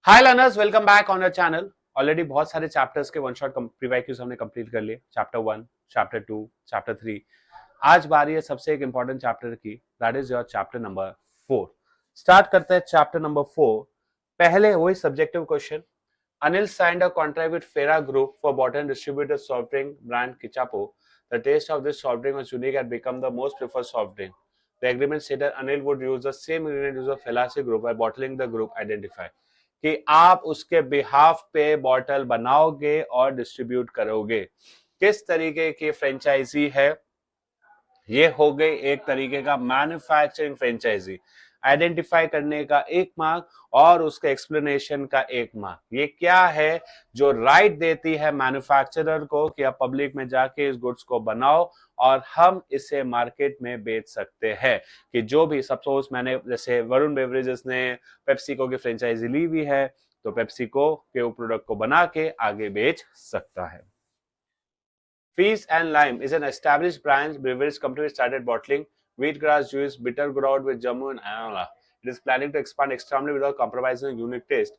Hi learners, welcome back on your channel. Already बहुत सारे chapters के वन शॉट प्रीवाइक्यूज हमने कंप्लीट कर लिए। Chapter 1, chapter 2, chapter 3। आज बारी है सबसे एक इंपॉर्टेंट चैप्टर की, that is your chapter number 4। Start करते हैं चैप्टर नंबर 4। पहले वही subjective question. Anil signed a contract with Fera Group for bottle and distributed soft drink brand Kichapo. The taste of this soft drink was unique and become the most preferred soft drink. The agreement stated Anil would use the same ingredient used of Felasi Group by bottling the group identify. कि आप उसके behalf पे bottle बनाओगे और distribute करोगे। किस तरीके की फ्रेंचाइजी है ये? हो गई एक तरीके का मैन्युफैक्चरिंग फ्रेंचाइजी। आइडेंटिफाई करने का एक मार्क और उसके एक्सप्लेनेशन का एक मार्क। ये क्या है जो राइट देती है मैन्युफैक्चरर को कि आप पब्लिक में जाके इस गुड्स को बनाओ और हम इसे मार्केट में बेच सकते हैं। कि जो भी सपोज मैंने जैसे वरुण बेवरेजेस ने पेप्सिको की फ्रेंचाइजी ली हुई है तो पेप्सिको के प्रोडक्ट को बना के आगे बेच सकता है। Feast and Lime is an established brand beverage company which started bottling wheatgrass juice, bitter gourd with Jammu and Anala. It is planning to expand extremely without compromising on unique taste.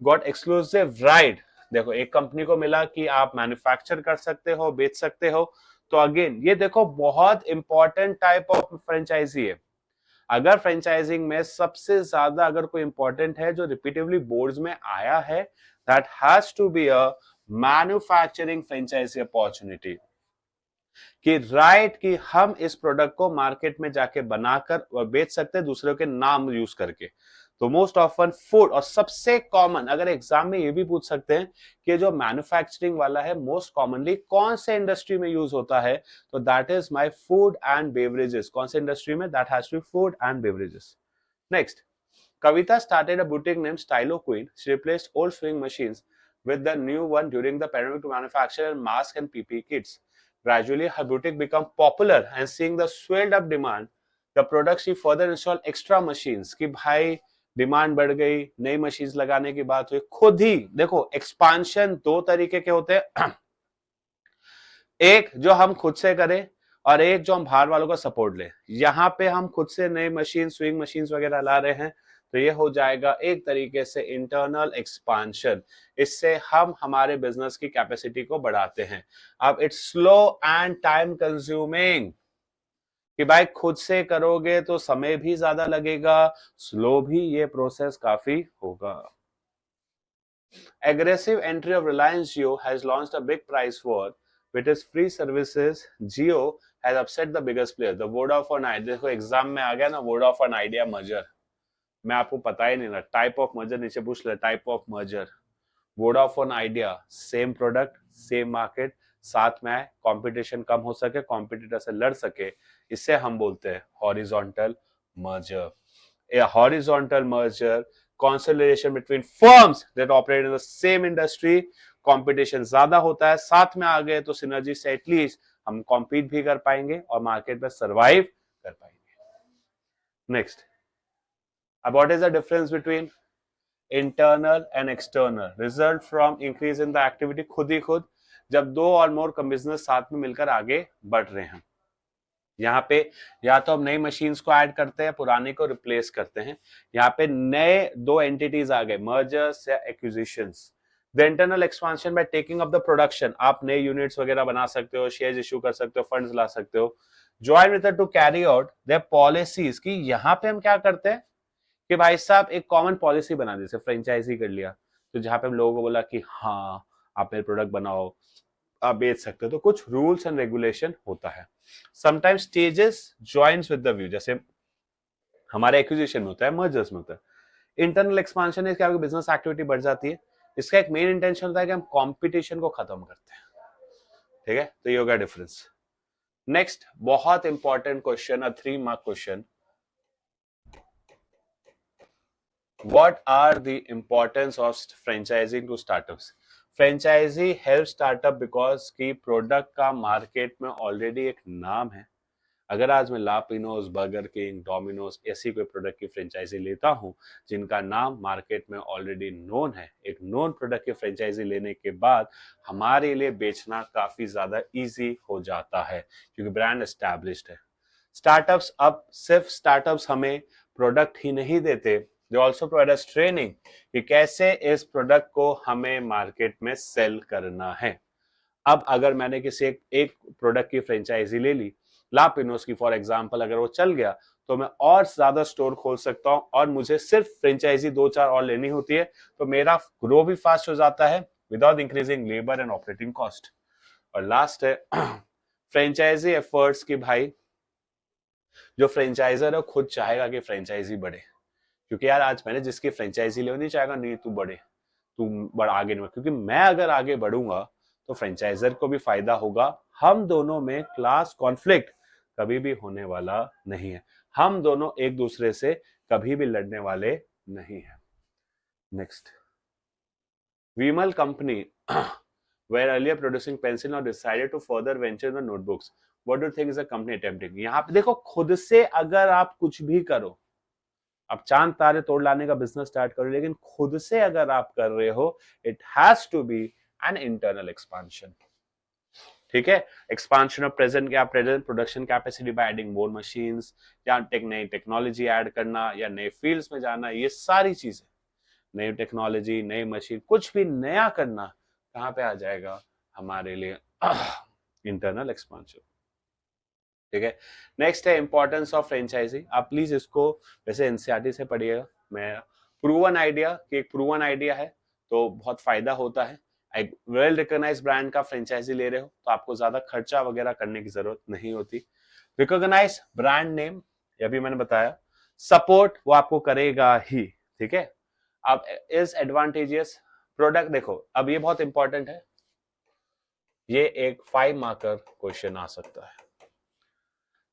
Got exclusive right. देखो एक company को मिला कि आप manufacture कर सकते हो, बेच सकते हो। तो अगेन ये देखो बहुत इंपॉर्टेंट टाइप ऑफ फ्रेंचाइजी है। अगर फ्रेंचाइजिंग में सबसे ज्यादा अगर कोई इंपॉर्टेंट है जो रिपीटेडली बोर्ड्स में आया है, that has to be a manufacturing franchisee opportunity. कि राइट कि हम इस प्रोडक्ट को मार्केट में जाके बनाकर और बेच सकते हैं दूसरों के नाम यूज करके। तो मोस्ट ऑफन फूड और सबसे कॉमन अगर एग्जाम में ये भी पूछ सकते हैं कि जो मैन्युफैक्चरिंग वाला है मोस्ट कॉमनली कौन से इंडस्ट्री में यूज होता है, तो that is my food and beverages. कौन से इंडस्ट्री में? That has to be food and beverages. Next, Kavita started a boutique named Stylo Queen. She replaced old sewing machines with the new one during the pandemic to manufacture masks and PPE kits. Gradually, her boutique became popular and seeing the swelled up demand, the product she further installed extra machines. कि भाई demand बढ़ गई, नई machines लगाने की बात हुई, खुद ही देखो एक्सपांशन दो तरीके के होते हैं। एक जो हम खुद से करें और एक जो हम बाहर वालों का सपोर्ट ले। यहाँ पे हम खुद से नए मशीन, स्विंग मशीन्स वगैरह ला रहे हैं तो ये हो जाएगा एक तरीके से इंटरनल एक्सपांशन। इससे हम हमारे बिजनेस की कैपेसिटी को बढ़ाते हैं। अब it's slow and time consuming कि भाई खुद से करोगे तो समय भी ज्यादा लगेगा, स्लो भी ये प्रोसेस काफी होगा। Aggressive entry of Reliance Jio has launched a big price war. With its free services, Jio has upset the biggest players. The Vodafone Idea, देखो एग्जाम में आ गया ना Vodafone Idea मर्जर, मैं आपको पता ही नहीं ना टाइप ऑफ मर्जर नीचे पूछ ले, type of merger. Vodafone idea same product same market, साथ में कंपटीशन कम हो सके, कॉम्पिटिटर से लड़ सके, इसे हम बोलते हैं horizontal merger. A horizontal merger, consolidation between firms that operate in the same industry, competition ज्यादा होता है, साथ में आ गए तो सिनर्जी से एटलीस्ट हम कॉम्पीट भी कर पाएंगे और मार्केट में सर्वाइव कर पाएंगे। नेक्स्ट, अब what is the difference between internal and external? Result from increase in the activity. खुद ही खुद जब दो और मोर बिजनेस साथ में मिलकर आगे बढ़ रहे हैं, यहाँ पे या तो हम नई मशीन्स को ऐड करते हैं, पुराने को रिप्लेस करते हैं। यहाँ पे नए दो एंटिटीज आ गए, मर्जर्स या acquisitions. The internal expansion by taking up the production, आप नए यूनिट्स वगैरह बना सकते हो, शेयर्स इशू कर सकते हो, फंड्स ला सकते हो। Join with two carry out there policies, कि यहाँ पे हम क्या करते हैं कि भाई साहब एक कॉमन पॉलिसी बना दी, जैसे फ्रेंचाइजी कर लिया तो जहां पे हम लोगों को बोला कि हाँ आप मेरे प्रोडक्ट बनाओ, आप बेच सकते हो, तो कुछ रूल्स एंड रेगुलेशन होता है। Sometimes stages joins with the view, जैसे हमारे एक्विजिशन में होता है, मर्जर्स में होता है। इंटरनल एक्सपांशन है कि आपकी बिजनेस एक्टिविटी बढ़ जाती है, इसका एक मेन इंटेंशन होता है कि हम कंपटीशन को खत्म करते हैं। ठीक है, तो ये होगा डिफरेंस। नेक्स्ट, बहुत important question, 3 mark question. What are the importance of franchising to startups? Franchisee help startup because की प्रोडक्ट का मार्केट में ऑलरेडी एक नाम है। अगर आज मैं लापिनोज, बर्गर किंग, डोमिनोज ऐसी कोई प्रोडक्ट की फ्रेंचाइजी लेता हूं जिनका नाम मार्केट में ऑलरेडी नोन है, एक नोन प्रोडक्ट की फ्रेंचाइजी लेने के बाद हमारे लिए बेचना काफी ज्यादा इजी हो जाता है क्योंकि ब्रांड एस्टैब्लिश्ड है। स्टार्टअप्स, अब सिर्फ स्टार्टअप्स हमें प्रोडक्ट ही नहीं देते, they also provide us training कि कैसे इस प्रोडक्ट को हमें मार्केट में सेल करना है। अब अगर मैंने किसी एक प्रोडक्ट की फ्रेंचाइजी ले ली, लापिनोज की फॉर एग्जांपल, अगर वो चल गया तो मैं और ज्यादा स्टोर खोल सकता हूं और मुझे सिर्फ फ्रेंचाइजी 2-4 और लेनी होती है, तो मेरा ग्रो भी फास्ट हो जाता है without increasing labour and operating cost. और लास्ट है फ्रेंचाइजी एफर्ट्स की भाई, जो फ्रेंचाइजर है खुद चाहेगा कि फ्रेंचाइजी बढ़े, क्योंकि यार आज मैंने जिसकी फ्रेंचाइजी ले नहीं चाहेगा नहीं तू बढ़े, तू बड़ा आगे नहीं, क्योंकि मैं अगर आगे बढ़ूंगा तो फ्रेंचाइजर को भी फायदा होगा। हम दोनों में क्लास कॉन्फ्लिक्ट कभी भी होने वाला नहीं है, हम दोनों एक दूसरे से कभी भी लड़ने वाले नहीं है। Next, Vimal company were earlier producing pencil now decided to further venture in the notebooks. What do you think is the company attempting? यहाँ पे देखो, खुद से अगर आप कुछ भी करो, आप चांद तारे तोड़ लाने का बिजनेस स्टार्ट करो, लेकिन खुद से अगर आप कर रहे हो, it has to be an internal expansion. ठीक है, expansion of present production capacity by adding more machines, या नई टेक्नोलॉजी ऐड करना, या नए फील्ड्स में जाना, ये सारी चीजें, नई टेक्नोलॉजी, नई मशीन, कुछ भी नया करना कहां पे आ जाएगा हमारे लिए? Internal expansion. ठीक है, नेक्स्ट है इंपॉर्टेंस ऑफ फ्रेंचाइजी। आप प्लीज इसको वैसे एनसीईआरटी से पढ़िएगा। मैं प्रूवन आइडिया कि एक प्रूवन आइडिया है तो बहुत फायदा होता है। एक वेल रिकॉग्नाइज ब्रांड का फ्रेंचाइजी ले रहे हो तो आपको ज्यादा खर्चा वगैरह करने की जरूरत नहीं होती। रिकॉग्नाइज ब्रांड नेम, ये भी मैंने बताया। सपोर्ट वो आपको करेगा ही। ठीक है, अब इज एडवांटेजियस प्रोडक्ट, देखो अब ये बहुत इंपॉर्टेंट है, ये एक 5 मार्कर क्वेश्चन आ सकता है।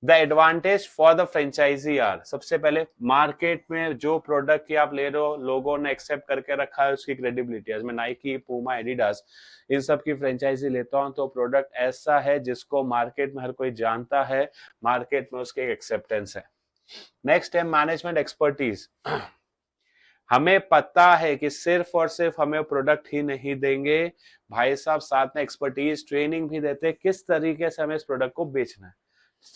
The advantage for the franchisee are, सबसे पहले मार्केट में जो प्रोडक्ट की आप ले रहे हो लोगों ने एक्सेप्ट करके रखा है, उसकी क्रेडिबिलिटी। आज मैं नाइकी, पूमा, एडिडास इन सब की फ्रेंचाइजी लेता हूं तो प्रोडक्ट ऐसा है जिसको मार्केट में हर कोई जानता है, मार्केट में उसके एक्सेप्टेंस है। नेक्स्ट है मैनेजमेंट एक्सपर्टीज। हमें पता है कि सिर्फ और सिर्फ हमें प्रोडक्ट ही नहीं देंगे भाई साहब, साथ में एक्सपर्टीज ट्रेनिंग भी देते किस तरीके से हमें इस प्रोडक्ट को बेचना है।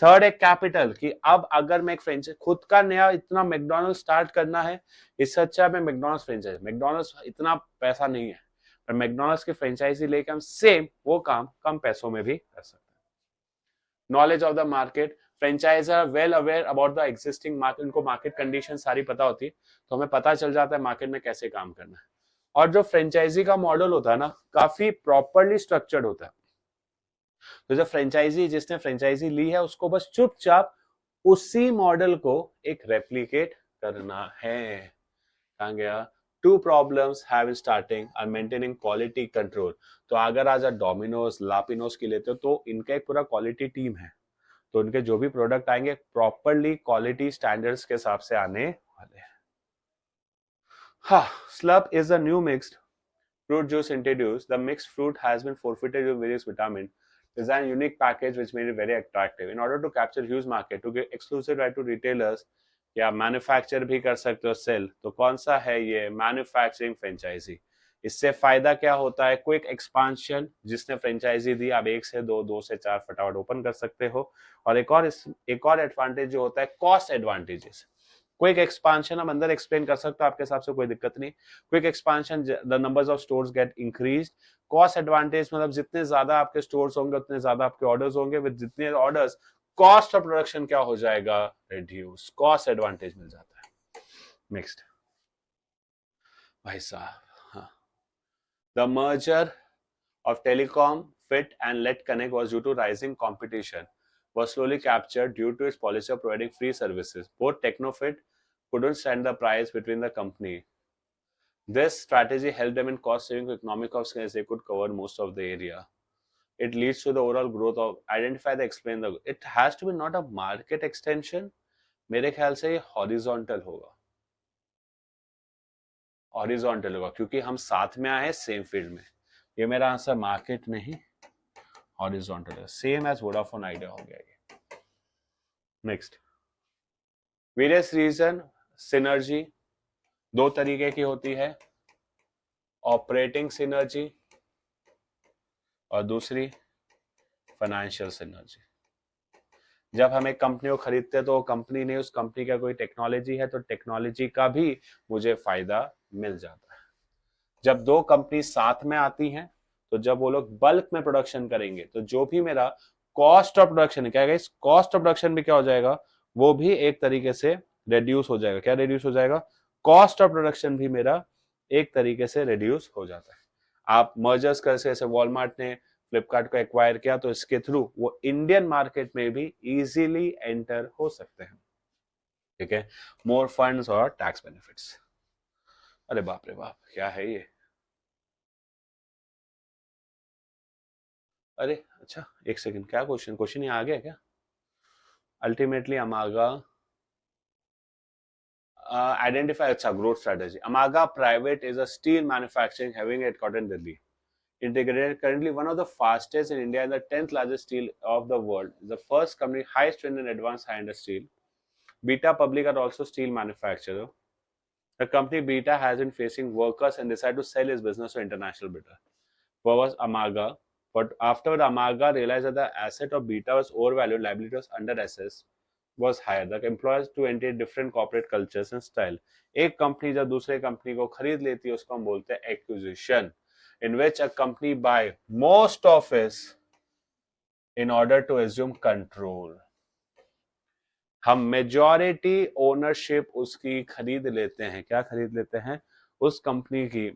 थर्ड है कैपिटल, कि अब अगर मैं एक फ्रेंचाइज खुद का नया इतना मैकडॉनल्ड्स स्टार्ट करना है, इससे अच्छा मैं मैकडॉनल्ड्स फ्रेंचाइज, मैकडॉनल्ड्स इतना पैसा नहीं है, पर मैकडॉनल्ड्स की फ्रेंचाइजी लेके हम सेम वो काम कम पैसों में भी कर सकते हैं। Knowledge of the market, franchisor well aware about the existing market, उनको मार्केट कंडीशन सारी पता होती है, तो हमें पता चल जाता है मार्केट में कैसे काम करना है। और जो फ्रेंचाइजी का मॉडल होता है ना, काफी प्रॉपरली स्ट्रक्चर्ड होता है, तो जो फ्रेंचाइजी, जिसने फ्रेंचाइजी ली है उसको बस चुपचाप उसी मॉडल को एक रेप्लिकेट करना है। कहां गया? Two problems have in starting are maintaining quality control. तो अगर आज आप डोमिनोज, लापिनोज की लेते हो तो इनका एक पूरा क्वालिटी टीम है, तो उनके जो भी प्रोडक्ट आएंगे प्रॉपरली क्वालिटी स्टैंडर्ड्स के हिसाब से आने वाले हैं। हाँ, Slurrp is a new mixed fruit juice introduced. The mixed fruit has been fortified with various vitamins. Design unique package which made it very attractive. In order to capture huge market, to get exclusive right to retailers, या manufacture भी कर सकते हो cell, तो कौन सा है ये? Manufacturing franchisee. इससे फायदा क्या होता है? क्विक एक्सपांशन, जिसने फ्रेंचाइजी दी आप 1 से 2, 2 से 4 फटाफट ओपन कर सकते हो। और एक और एडवांटेज जो होता है कॉस्ट एडवांटेजेस। क्विक एक्सपांशन हम अंदर एक्सप्लेन कर सकते हो, आपके हिसाब से कोई दिक्कत नहीं। Quick expansion, the numbers of stores get increased. Cost advantage मतलब जितने ज्यादा आपके स्टोर्स होंगे उतने ज्यादा आपके ऑर्डर्स होंगे, विद जितने ऑर्डर्स कॉस्ट ऑफ प्रोडक्शन क्या हो जाएगा? रिड्यूस, कॉस्ट एडवांटेज मिल जाता है। नेक्स्ट भाई साहब, हाँ, the merger of telecom, FIT and Let Connect was due to rising competition, was slowly captured due to its policy of providing free services. Both Technofit couldn't stand the price between the company. This strategy helped them in cost saving economic of scale, as they could cover most of the area. It leads to the overall growth of identify the explain the. It has to be not a market extension. मेरे ख्याल से ये horizontal होगा, horizontal होगा क्योंकि हम साथ में आए सेम फील्ड में। ये मेरा आंसर मार्केट नहीं, हॉरिजॉन्टल है, सेम एज वोडाफोन आइडिया हो गया ये। नेक्स्ट, वेरियस रीजन सिनर्जी 2 तरीके की होती है, ऑपरेटिंग सिनर्जी और दूसरी फाइनेंशियल सिनर्जी। जब हम एक कंपनी को खरीदते हैं तो कंपनी ने उस कंपनी का कोई टेक्नोलॉजी है तो टेक्नोलॉजी का भी मुझे फायदा मिल जाता है। जब दो कंपनी साथ में आती हैं तो जब वो लोग बल्क में प्रोडक्शन करेंगे तो जो भी मेरा कॉस्ट ऑफ प्रोडक्शन है, क्या गाइस, कॉस्ट ऑफ प्रोडक्शन भी क्या हो जाएगा, वो भी एक तरीके से रिड्यूस हो जाएगा। क्या रिड्यूस हो जाएगा, कॉस्ट ऑफ प्रोडक्शन भी मेरा एक तरीके से रिड्यूस हो जाता है। आप मर्जर्स कर से, जैसे वॉलमार्ट ने फ्लिपकार्ट को एक्वायर किया तो इसके थ्रू वो इंडियन मार्केट में भी इजीली एंटर हो सकते हैं। ठीक है, मोर फंड्स और टैक्स बेनिफिट्स। अरे बाप रे बाप, क्या है ये, अरे अच्छा एक सेकंड, क्या क्वेश्चन यहाँ आ गया क्या? अल्टीमेटली अमागा identify अच्छा growth strategy. Amaga Private is a steel manufacturing having headquarters in Delhi. Integrated currently one of the fastest in India and the 10th largest steel of the world. The first company high strength and advanced high-end steel. Beta Public are also steel manufacturer. The company Beta has been facing workers and decided to sell its business to international bidder. What was Amaga? But after Amaga realized that the asset of Beta was overvalued, liability was underassessed, was higher. The employers to enter different corporate cultures and style. एक company जब दूसरे company को खरीद लेती है उसको हम बोलते हैं acquisition, in which a company buy most of it in order to assume control. हम मेजॉरिटी ओनरशिप उसकी खरीद लेते हैं। क्या खरीद लेते हैं? उस कंपनी की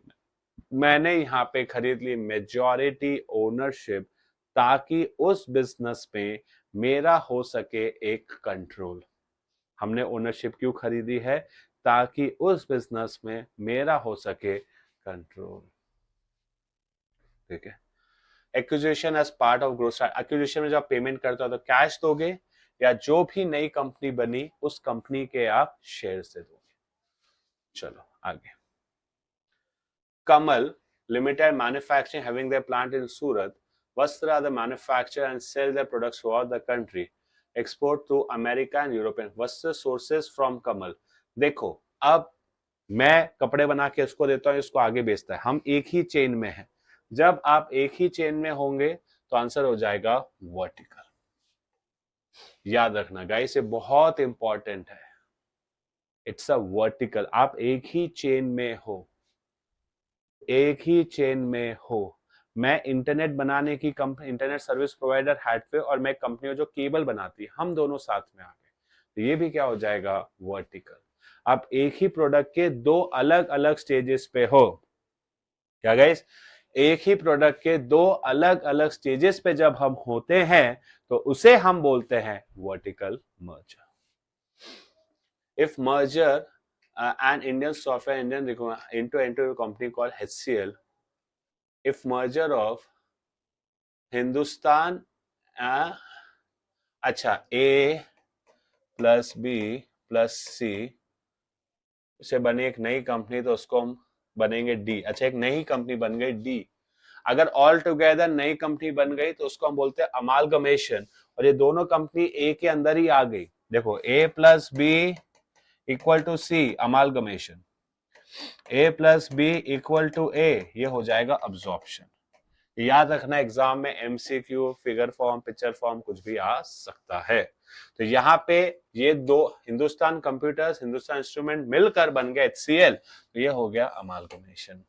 मैंने यहाँ पे खरीद ली मेजॉरिटी ओनरशिप, ताकि उस बिजनेस पे मेरा हो सके एक कंट्रोल। हमने ओनरशिप क्यों खरीदी है? ताकि उस बिजनेस में मेरा हो सके कंट्रोल। ठीक है, acquisition as part of growth. Acquisition में जब पेमेंट करते हो तो कैश दोगे या जो भी नई कंपनी बनी उस कंपनी के आप शेयर से दोगे। चलो आगे। Kamal Limited manufacturing having their plant in Surat. Vastra the manufacture and sell their products throughout the country. Export to America and European. Vastra sources from Kamal. देखो अब मैं कपड़े बना के इसको देता हूँ, इसको आगे बेचता है, हम एक ही चेन में हैं। जब आप एक ही चेन में होंगे तो आंसर हो जाएगा वर्टिकल। याद रखना गाइस, ये बहुत इंपॉर्टेंट है। It's a vertical. आप एक ही चेन में हो, एक ही चेन में हो। मैं इंटरनेट बनाने की company, internet service provider Hathway, और मैं कंपनी जो केबल बनाती है, हम दोनों साथ में आ गए, तो ये भी क्या हो जाएगा वर्टिकल। आप एक ही प्रोडक्ट के दो अलग अलग स्टेजेस पे हो। क्या गाइस, एक ही प्रोडक्ट के दो अलग अलग स्टेजेस पे जब हम होते हैं तो उसे हम बोलते हैं vertical merger. If merger an Indian software Indian into a company called HCL. If merger of Hindustan अच्छा A plus B plus C से बनी एक नई कंपनी तो उसको हम बनेंगे D। अच्छा, एक नई कंपनी बन गई D। अगर ऑल टुगेदर नई कंपनी बन गई तो उसको हम बोलते हैं अमालगमेशन, और ये दोनों कंपनी A के अंदर ही आ गई। देखो A plus B equal to C, amalgamation. A plus B equal to A, ये हो जाएगा अब्जॉर्प्शन। याद रखना, एग्जाम में MCQ, figure form, picture form कुछ भी आ सकता है। तो यहाँ पे ये दो हिंदुस्तान कंप्यूटर्स, हिंदुस्तान इंस्ट्रूमेंट मिलकर बन गया HCL, तो ये हो गया amalgamation.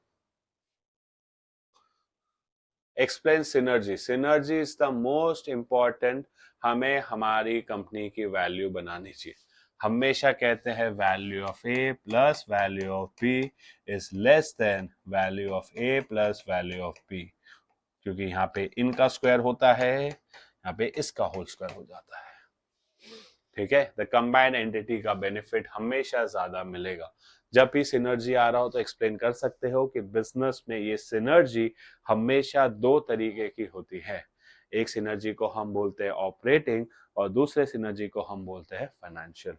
Explain synergy. Synergy is the most important. हमें हमारी कंपनी की वैल्यू बनानी चाहिए। हमेशा कहते हैं value of a plus value of b is less than value of a plus value of b, क्योंकि यहाँ पे इनका स्क्वायर होता है, यहाँ पे इसका होल स्क्वायर हो जाता है। ठीक है, द कंबाइंड एंटिटी का बेनिफिट हमेशा ज्यादा मिलेगा। जब भी सिनर्जी आ रहा हो तो एक्सप्लेन कर सकते हो कि बिजनेस में ये सिनर्जी हमेशा दो तरीके की होती है। एक सिनर्जी को हम बोलते हैं ऑपरेटिंग और दूसरे सिनर्जी को हम बोलते हैं फाइनेंशियल।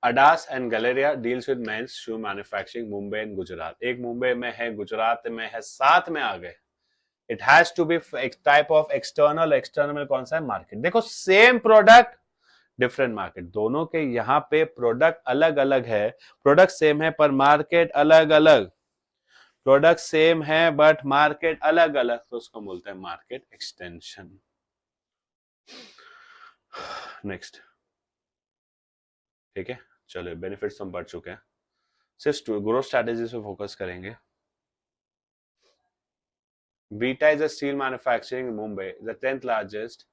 अडास and Galleria deals with men's shoe manufacturing Mumbai and Gujarat. एक मुंबई में है, गुजरात में है, साथ में आ गए। It has to be type of external. External कौन सा है? मार्केट। देखो सेम प्रोडक्ट डिफरेंट मार्केट, दोनों के यहाँ पे प्रोडक्ट अलग अलग है, प्रोडक्ट सेम है पर मार्केट अलग अलग। प्रोडक्ट सेम है बट मार्केट अलग अलग, तो उसको बोलते हैं मार्केट एक्सटेंशन। नेक्स्ट, ठीक है, चलो बेनिफिट्स हम पढ़ चुके हैं, सिर्फ ग्रोथ स्ट्रेटेजीज पे फोकस करेंगे। Beta is a steel manufacturing in Mumbai, the 10th largest.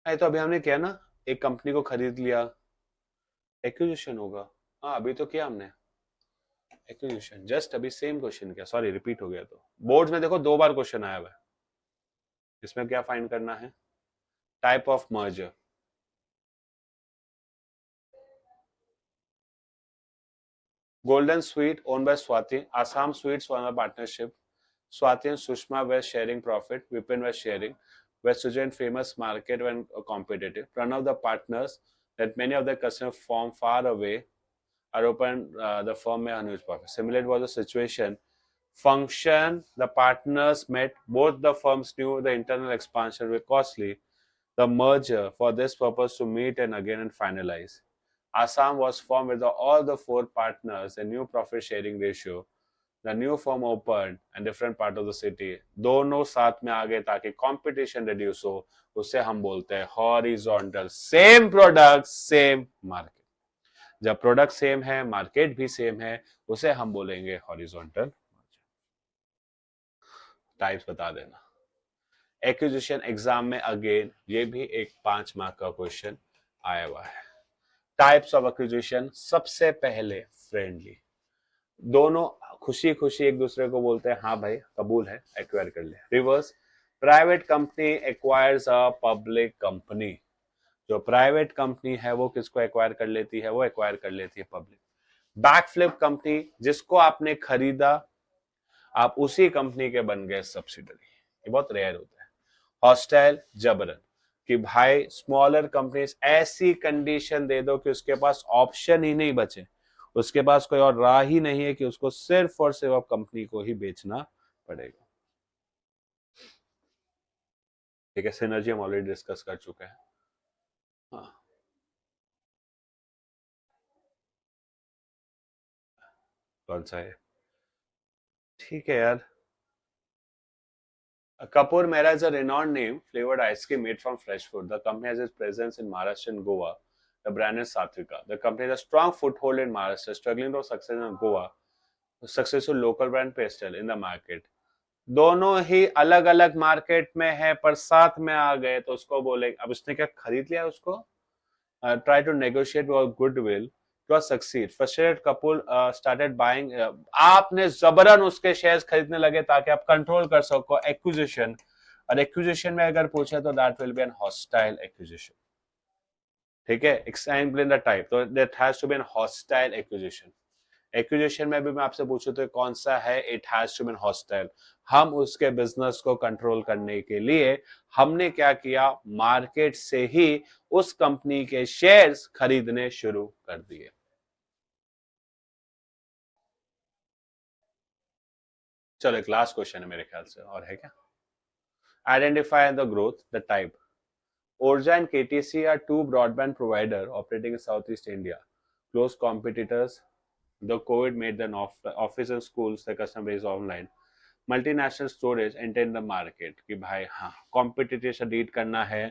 तो अभी हमने किया ना, एक कंपनी को खरीद लिया, एक्विजिशन होगा। हाँ अभी तो किया हमने एक्विजिशन, जस्ट अभी सेम क्वेश्चन किया, सॉरी रिपीट हो गया। तो बोर्ड में देखो 2 बार क्वेश्चन आया हुआ है, इसमें क्या फाइंड करना है, type of merger. Golden Sweet owned by Swati, Assam Sweets won a partnership. Swati and Sushma were sharing profit, Vipin was sharing. West Sujan famous market when competitive. Pranav the partners that many of their customers from far away are open the firm may huge profit. Similar was the situation. Function, the partners met, both the firms knew the internal expansion were costly. The merger for this purpose to meet and again and finalize. Assam was formed with all the 4 partners, a new profit sharing ratio. The new firm opened in different part of the city. दोनों साथ में आ गए ताकि competition reduce हो, उसे हम बोलते हैं horizontal. Same product same market, जब प्रोडक्ट सेम है मार्केट भी सेम है, उसे हम बोलेंगे हॉरिजॉन्टल। टाइप्स बता देना। एक्विजिशन एग्जाम में अगेन ये भी एक 5 मार्क का क्वेश्चन आया हुआ है। टाइप्स ऑफ एक्विजिशन, सबसे पहले फ्रेंडली, दोनों खुशी खुशी एक दूसरे को बोलते हैं हाँ भाई कबूल है, एक्वायर कर ले। Reverse, private company acquires a public company, जो प्राइवेट कंपनी है वो किसको एक्वायर कर लेती है, वो एक्वायर कर लेती है पब्लिक। बैकफ्लिप कंपनी, जिसको आपने खरीदा आप उसी कंपनी के बन गए सब्सिडरी, ये बहुत रेयर होता है। हॉस्टाइल, जबरन, कि भाई स्मॉलर कंपनीज ऐसी कंडीशन दे दो कि उसके पास ऑप्शन ही नहीं बचे, उसके पास कोई और राह ही नहीं है कि उसको सिर्फ और सिर्फ कंपनी को ही बेचना पड़ेगा। ठीक है, सिनर्जी हम ऑलरेडी डिस्कस कर चुके हैं। हाँ, कौन सा है, ठीक है यार। Kapoor Mehra is a renowned name, flavored ice cream made from fresh fruit. The company has its presence in Maharashtra and Goa. The brand is Satvika. The company has a strong foothold in Maharashtra, struggling to success in Goa. Successful local brand pastel in the market. दोनों ही अलग अलग market में है पर साथ में आ गए तो उसको बोले, अब उसने क्या खरीद लिया उसको, try to negotiate with goodwill to succeed. Frustrated Kapoor started buying, आपने जबरन उसके शेयर्स खरीदने लगे ताकि आप कंट्रोल कर सको एक्विजिशन, और एक्विजिशन में अगर पूछे तो that will be an hostile acquisition. ठीक है, एक्सप्लेन द टाइप, तो that has to be an hostile acquisition. Acquisition में भी मैं आपसे पूछूं तो कौन सा है, it has to be hostile. हम उसके बिजनेस को कंट्रोल करने के लिए हमने क्या किया, मार्केट से ही उस कंपनी के शेयर्स खरीदने शुरू कर दिए। चलो एक लास्ट क्वेश्चन है मेरे ख्याल से, और है क्या, identify the growth, the type. Orja and KTC are 2 broadband providers operating in Southeast India. Close competitors. The COVID made them office and schools, the customer base online. Multinational storage entered the market कि भाई हाँ competitive से deal करना है।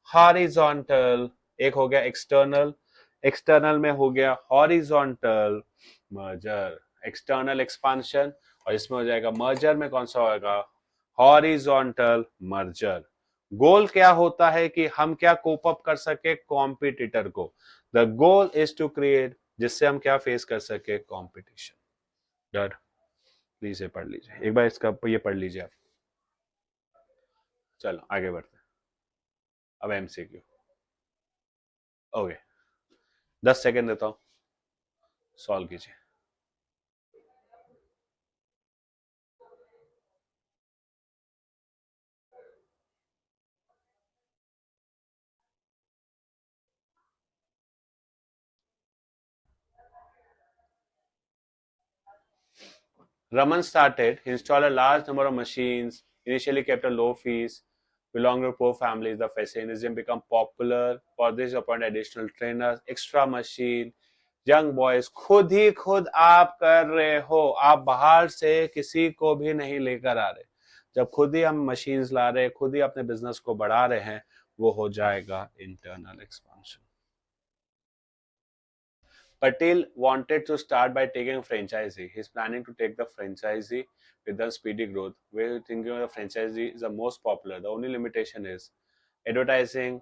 Horizontal, एक हो गया external, external में हो गया हॉरिजॉन्टल मर्जर, एक्सटर्नल एक्सपांशन, और इसमें हो जाएगा मर्जर में कौन सा होगा, हॉरिजॉन्टल मर्जर। गोल क्या होता है कि हम क्या कोप अप कर सके कॉम्पिटिटर को, the goal is to create, जिससे हम क्या फेस कर सके कॉम्पिटिशन। डर, प्लीज ये पढ़ लीजिए एक बार, इसका ये पढ़ लीजिए आप। चलो आगे बढ़ते हैं, अब एमसीक्यू। ओके 10 सेकेंड देता हूं, सॉल्व कीजिए। Raman started, he installed a large number of machines, initially kept a low fees, belonged to poor families. The facilities become popular. For this, appoint additional trainers, extra machine, young boys खुद आप कर रहे हो, आप बाहर से किसी को भी नहीं लेकर आ रहे। जब खुद ही हम मशीन्स ला रहे हैं, खुद ही अपने बिजनेस को बढ़ा रहे हैं, वो हो जाएगा internal expansion. Patel wanted to start by taking franchisee. He's planning to take the franchisee with the speedy growth. We're thinking of the franchisee is the most popular. The only limitation is advertising.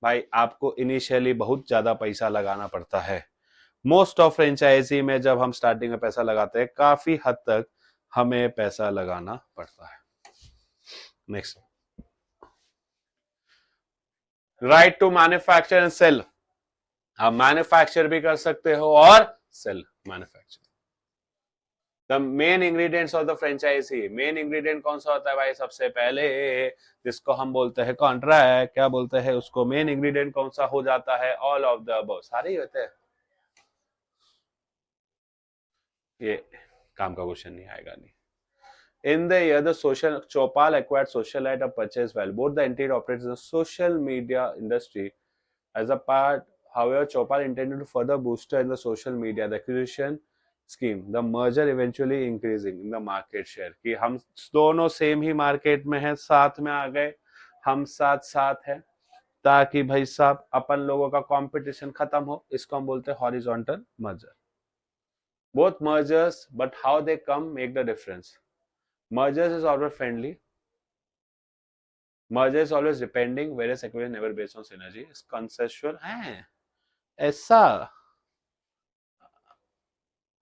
भाई आपको initially बहुत ज़्यादा पैसा लगाना पड़ता है। Most of franchise में जब हम स्टार्टिंग में पैसा लगाते हैं, काफ़ी हद तक हमें पैसा लगाना पड़ता है। Next, right to manufacture and sell. आप मैन्युफैक्चर भी कर सकते हो और sell manufacture. The main ingredients of the franchisee, main ingredient कौन सा होता है भाई? सबसे पहले जिसको हम बोलते हैं कॉन्ट्रैक्ट, क्या बोलते हैं उसको? मेन इंग्रेडिएंट कौन सा हो जाता है? ऑल ऑफ द अबव, सारे ही होते हैं। ये काम का क्वेश्चन नहीं आएगा नहीं। In the year, the Chopal acquired Socialite of Purchase Well. Both the entity operates in the social media industry. As a part, however, Chopal intended to further boost in the social media. The acquisition scheme, the merger eventually increasing in the market share. कि हम दोनों same ही market में हैं, साथ में आ गए, हम साथ हैं, ताकि भाई साहब अपन लोगों का कंपटीशन खत्म हो। इसको हम बोलते हैं horizontal merger. Both mergers, but how they come make the difference. Mergers is always friendly. Merger is always depending, whereas acquisition never based on synergy. It's consensual है। ऐसा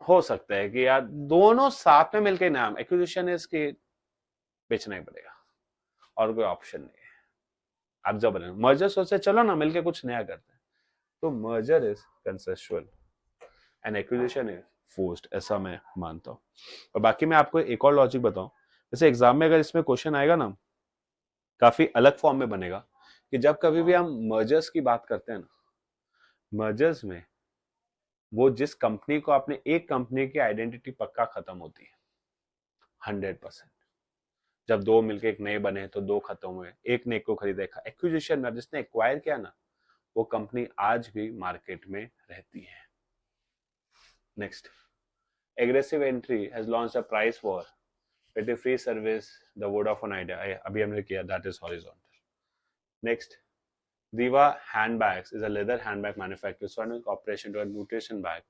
हो सकता है कि यार दोनों साथ में मिलकर नाम, एक्विजिशन इसकी बेचना ही पड़ेगा और कोई ऑप्शन नहीं है। आप जब बने मर्जर सोचते चलो ना मिलके कुछ नया करते हैं, तो merger is consensual and acquisition is forced, ऐसा मैं मानता हूँ। और बाकी मैं आपको एक और लॉजिक बताऊं, जैसे एग्जाम में अगर इसमें क्वेश्चन आएगा ना, काफी अलग फॉर्म में बनेगा कि जब कभी भी हम मर्जर्स की बात करते हैं ना, मर्जर्स में वो जिस कंपनी को आपने, एक कंपनी की आइडेंटिटी पक्का खत्म होती है 100%। जब दो मिलके एक नए बने तो दो खत्म हुए, एक ने एक को खरीदा। एक्विजिशन में जिसने एक्वायर किया ना, वो कंपनी आज भी मार्केट में रहती है। Next, aggressive entry has launched a price war with free service the Vodafone idea, अभी हमने किया, that is horizontal. Next, Diva handbags is a leather handbag manufacturer starting cooperation to a nutrition bag.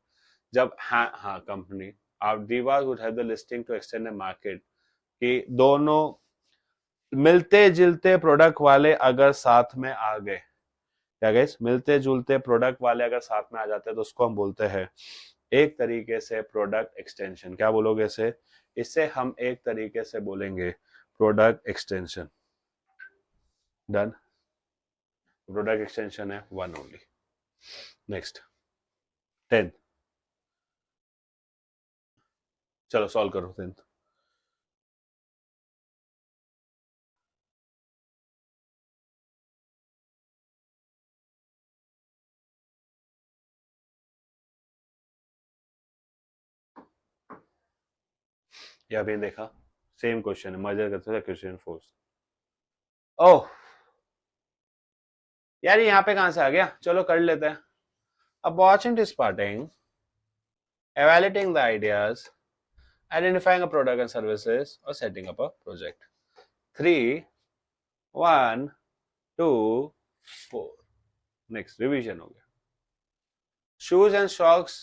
जब हाँ company आप Diva would have the listing to extend the market कि दोनों मिलते जुलते प्रोडक्ट वाले अगर साथ में आ गए, क्या गाइस, मिलते जुलते प्रोडक्ट वाले अगर साथ में आ जाते हैं तो उसको हम बोलते हैं एक तरीके से प्रोडक्ट एक्सटेंशन। क्या बोलोगे इसे? इसे हम एक तरीके से बोलेंगे product extension. Done, product extension है वन ओनली। नेक्स्ट 10, चलो सॉल्व करो 10th। या भी देखा, सेम क्वेश्चन है, मर्जर करते हैं एक्विजिशन फोर्स। ओह यार यहाँ पे कहां से आ गया? चलो कर लेते हैं। Opportunity spotting, evaluating the ideas, identifying a product and services, or setting up a project। 3, 1, 2, 4। Next revision हो गया। Shoes and socks,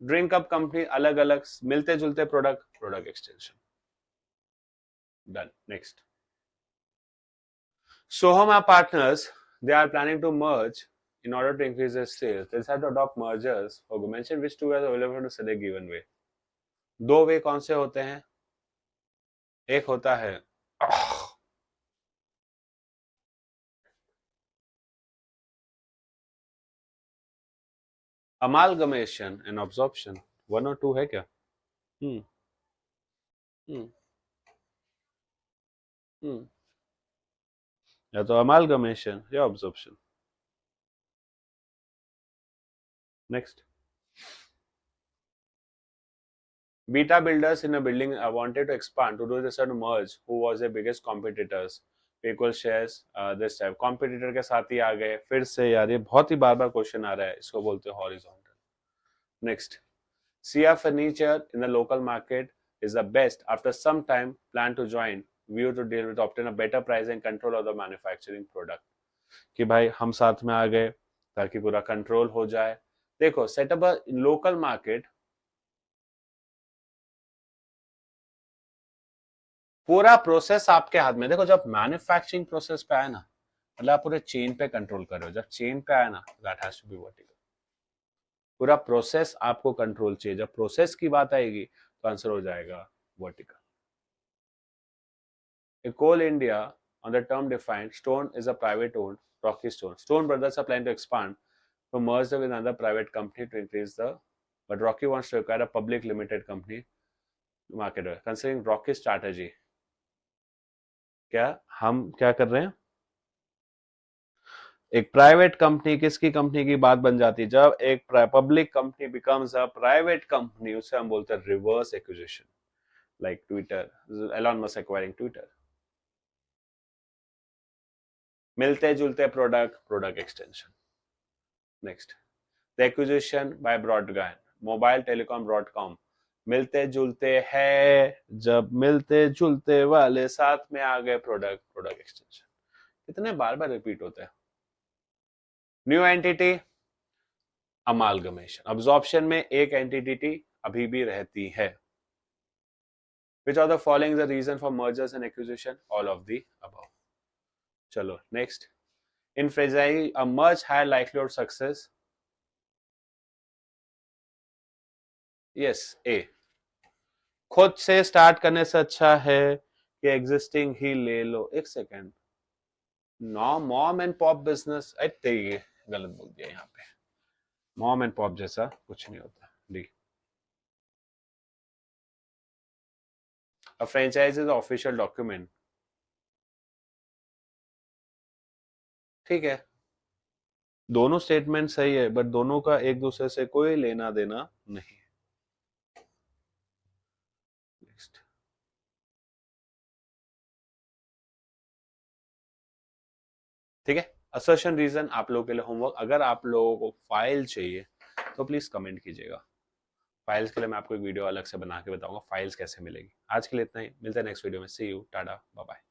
drink up company, अलग अलग मिलते जुलते product, product extension. Done. Next, Soham are partners. They are planning to merge in order to increase their sales. They decide to adopt mergers. For mention which two are available to select given way. दो वे कौन से होते हैं? एक होता है amalgamation and absorption. 1 और 2 है क्या? हम्म हम्म हम्म या तो अमालगमेशन या absorption. Next, Beta builders in a building wanted to expand to do this and merge who was their biggest competitors equal shares this type, competitor के साथ ही आ गए फिर से यार, ये बहुत ही बार बार क्वेश्चन आ रहा है, इसको बोलते हैं horizontal. Next, Sia Furniture in the local market is the best. After some time, plan to join. View to deal with obtain a better price and control of the manufacturing product. कि भाई हम साथ में आ गए ताकि पूरा control हो जाए। देखो, सेटअप अ लोकल मार्केट, पूरा प्रोसेस आपके हाथ में। देखो, जब मैन्युफैक्चरिंग प्रोसेस पे आए ना, मतलब आप पूरे चेन पे कंट्रोल कर रहे हो। जब चेन पे आए ना, that has to be vertical. पूरा प्रोसेस आपको कंट्रोल चाहिए। जब प्रोसेस की बात आएगी तो आंसर हो जाएगा vertical. In Coal India, on the term defined, Stone is a private owned Rocky Stone. Stone Brothers are planning to expand to merge with another private company to increase the, but Rocky wants to acquire a public limited company to market. Considering Rocky's strategy, क्या हम क्या कर रहे हैं? एक private company किसकी company की बात बन जाती है? जब एक public company becomes a private company, उसे हम बोलते हैं reverse acquisition, like Twitter, Elon Musk acquiring Twitter. मिलते जुलते product extension. Next, the acquisition bye broadband, mobile telecom Broadcom, मिलते जुलते हैं, जब मिलते जुलते वाले साथ में आ गए प्रोडक्ट एक्सटेंशन। कितने बार बार रिपीट होते हैं। न्यू एंटिटी, अमालगमेशन, अब्जॉर्प्शन में एक एंटिटी अभी भी रहती है। Which of the following is the reason for mergers and acquisition? All of the above. चलो next, in franchisee a much higher likelihood of success. Yes, A. खुद से start करने से अच्छा है कि एग्जिस्टिंग ही ले लो। एक second, no mom and pop business, ये गलत बोल दिया यहाँ पे। मॉम एंड पॉप जैसा कुछ नहीं होता। D, a franchise is official document. ठीक है, दोनों स्टेटमेंट सही है, बट दोनों का एक दूसरे से कोई लेना देना नहीं। नेक्स्ट, ठीक है। असर्शन रीजन आप लोगों के लिए होमवर्क। अगर आप लोगों को फाइल चाहिए तो प्लीज कमेंट कीजिएगा। फाइल्स के लिए मैं आपको एक वीडियो अलग से बना के बताऊंगा फाइल्स कैसे मिलेगी। आज के लिए इतना ही, मिलते हैं नेक्स्ट वीडियो में। सी यू, टाटा, बाय बाय।